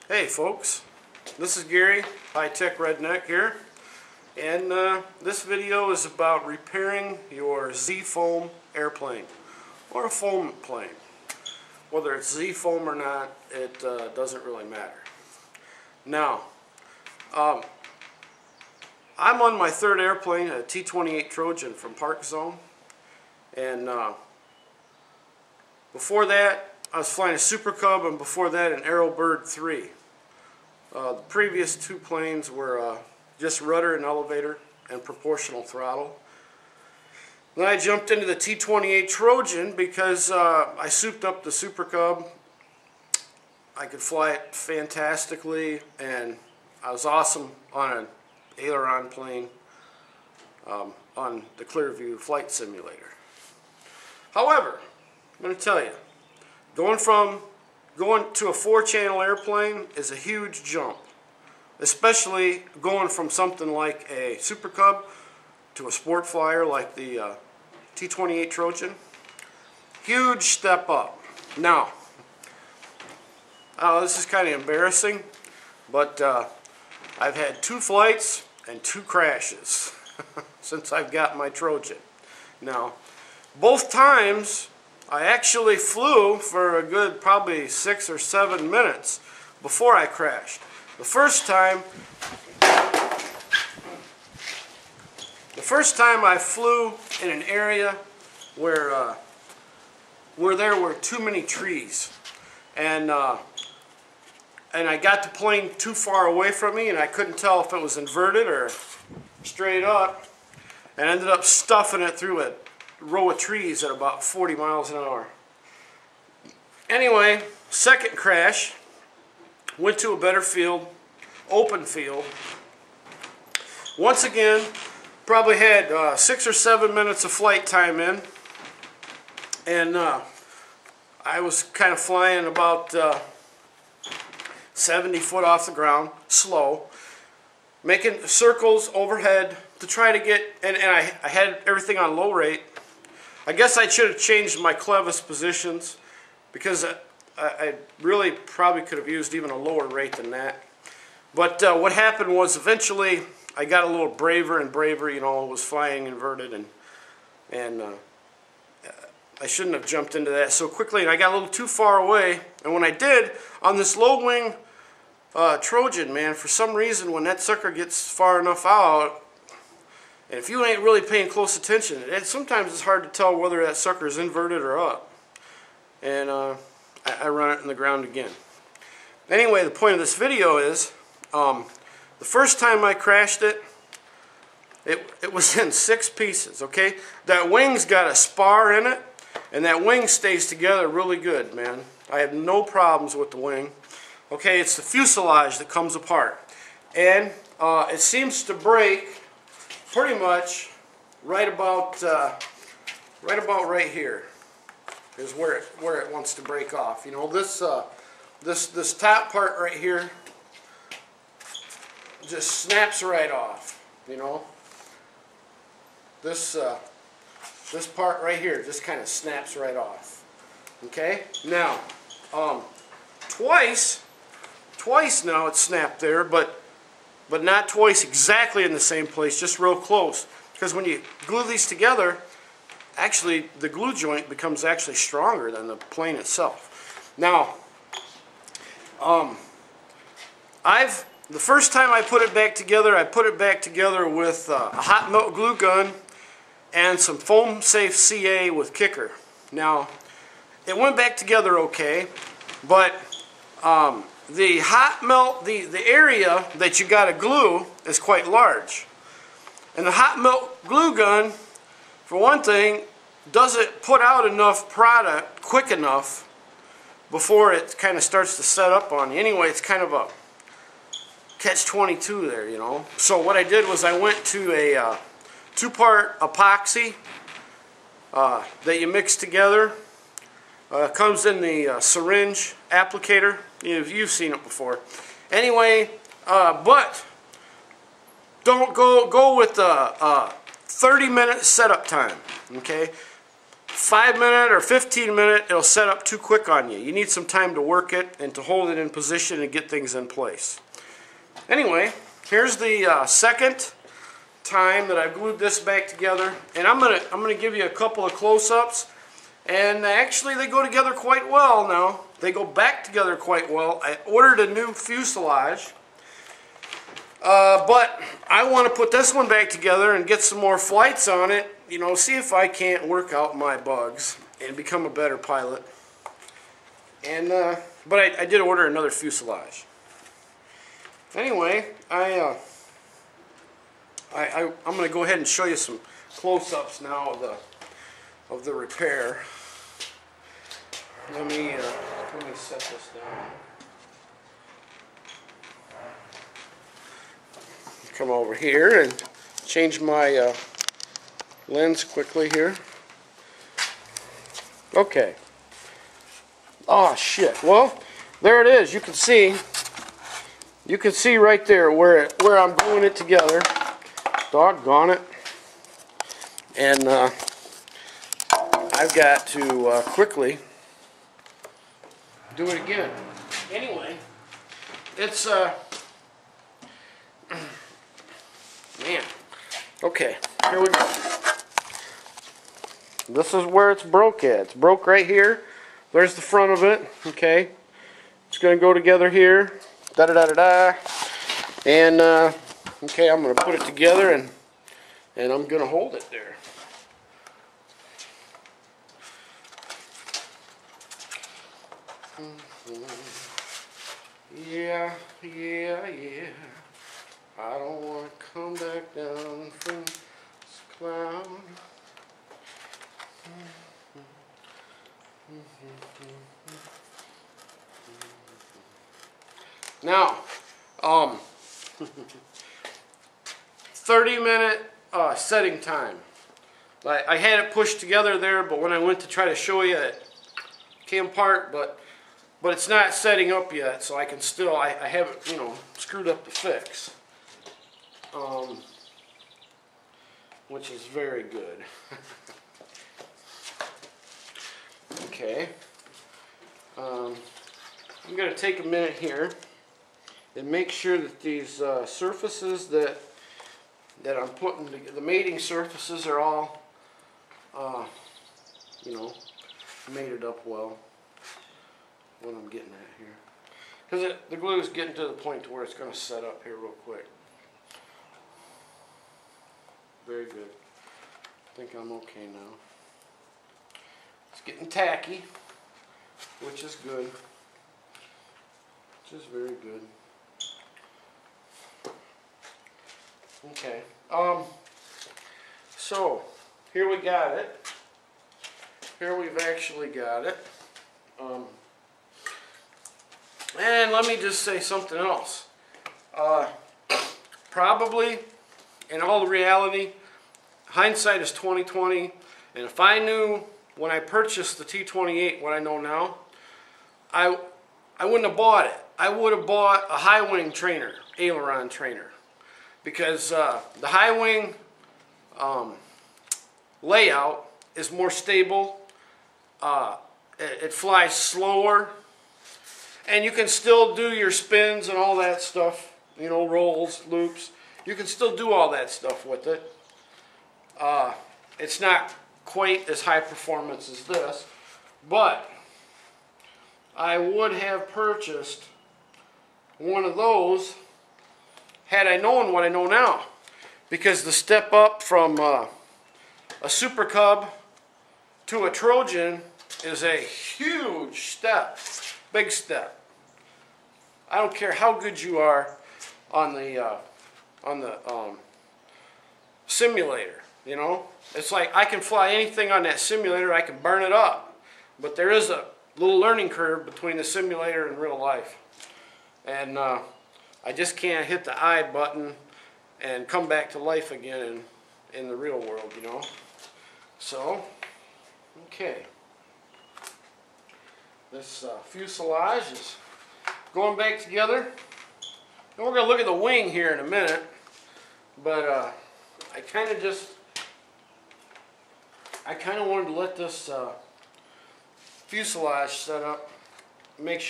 Hey folks, this is Gary, High Tech Redneck here, and this video is about repairing your Z-Foam airplane or a foam plane. Whether it's Z-Foam or not, it doesn't really matter. Now, I'm on my third airplane, a T-28 Trojan from Part-1, and before that I was flying a Super Cub, and before that an Aerobird 3. The previous two planes were just rudder and elevator and proportional throttle. Then I jumped into the T-28 Trojan because I souped up the Super Cub. I could fly it fantastically, and I was awesome on an aileron plane on the Clearview flight simulator. However, I'm going to tell you, going to a 4-channel airplane is a huge jump, especially going from something like a Super Cub to a sport flyer like the T-28 Trojan. Huge step up. Now, this is kind of embarrassing, but I've had 2 flights and 2 crashes since I've got my Trojan. Now, both times I actually flew for a good probably 6 or 7 minutes before I crashed. The first time I flew in an area where there were too many trees, and I got the plane too far away from me, and I couldn't tell if it was inverted or straight up, and ended up stuffing it through a row of trees at about 40 miles an hour. Anyway, second crash, went to a better field, open field. Once again, probably had 6 or 7 minutes of flight time in, and I was kind of flying about 70 foot off the ground, slow, making circles overhead to try to get, and I had everything on low rate. I guess I should have changed my clevis positions, because I really probably could have used even a lower rate than that. But what happened was eventually I got a little braver and braver, you know, was flying inverted, and I shouldn't have jumped into that so quickly, and I got a little too far away. And when I did, on this low wing Trojan, man, for some reason when that sucker gets far enough out, and if you ain't really paying close attention, sometimes it's hard to tell whether that sucker is inverted or up. And I run it in the ground again. Anyway, the point of this video is, the first time I crashed it, it was in 6 pieces, okay? That wing's got a spar in it, and that wing stays together really good, man. I have no problems with the wing. Okay, it's the fuselage that comes apart. And it seems to break pretty much right about right here is where it wants to break off. You know, this top part right here just snaps right off. You know, this part right here just kind of snaps right off. Okay, now twice now it's snapped there, but not twice exactly in the same place, just real close. Because when you glue these together, actually the glue joint becomes actually stronger than the plane itself. Now, the first time I put it back together, I put it back together with a hot melt glue gun and some foam safe CA with kicker. Now, it went back together okay, but the hot melt, the area that you got to glue is quite large. And the hot melt glue gun, for one thing, doesn't put out enough product quick enough before it kind of starts to set up on you. Anyway, it's kind of a catch-22 there, you know. So what I did was I went to a 2-part epoxy that you mix together. Comes in the syringe applicator. You've seen it before. Anyway, but don't go with a 30-minute setup time. Okay, 5-minute or 15-minute, it'll set up too quick on you. You need some time to work it and to hold it in position and get things in place. Anyway, here's the second time that I've glued this back together, and I'm gonna give you a couple of close-ups, and actually they go together quite well now. They go back together quite well. I ordered a new fuselage, but I want to put this one back together and get some more flights on it, you know, see if I can't work out my bugs and become a better pilot. And but I did order another fuselage. Anyway, I'm going to go ahead and show you some close-ups now of the repair. Let me set this down. Come over here and change my lens quickly here. Okay. Oh shit. Well, there it is. You can see right there where I'm gluing it together. Doggone it. And I've got to quickly do it again. Anyway, it's man. Okay, here we go. This is where it's broke at. It's broke right here. There's the front of it. Okay, it's going to go together here. Da da da da da. And okay, I'm going to put it together and I'm going to hold it there. Yeah, yeah, yeah. I don't want to come back down from this cloud. Now, 30-minute setting time. I had it pushed together there, but when I went to try to show you, it came apart, but it's not setting up yet, so I can still, I haven't, you know, screwed up the fix. Which is very good. Okay. I'm going to take a minute here and make sure that these surfaces that I'm putting together, the mating surfaces are all, you know, mated up well. What I'm getting at here. Because the glue is getting to the point to where it's going to set up here real quick. Very good. I think I'm okay now. It's getting tacky, which is good. Which is very good. Okay. So here we got it. Here we've actually got it. And let me just say something else. Probably, in all reality, hindsight is 20/20. And if I knew when I purchased the T28 what I know now, I wouldn't have bought it. I would have bought a high wing trainer, aileron trainer, because the high wing layout is more stable. It flies slower, and you can still do your spins and all that stuff, you know, rolls, loops. You can still do all that stuff with it. It's not quite as high performance as this, but I would have purchased one of those had I known what I know now, because the step up from a Super Cub to a Trojan is a huge step, big step. I don't care how good you are on the simulator, you know. It's like I can fly anything on that simulator, I can burn it up, but there is a little learning curve between the simulator and real life, and I just can't hit the I button and come back to life again in the real world, you know. So, okay, this fuselage is going back together, and we're going to look at the wing here in a minute, but I kind of just, I kind of wanted to let this fuselage set up, make sure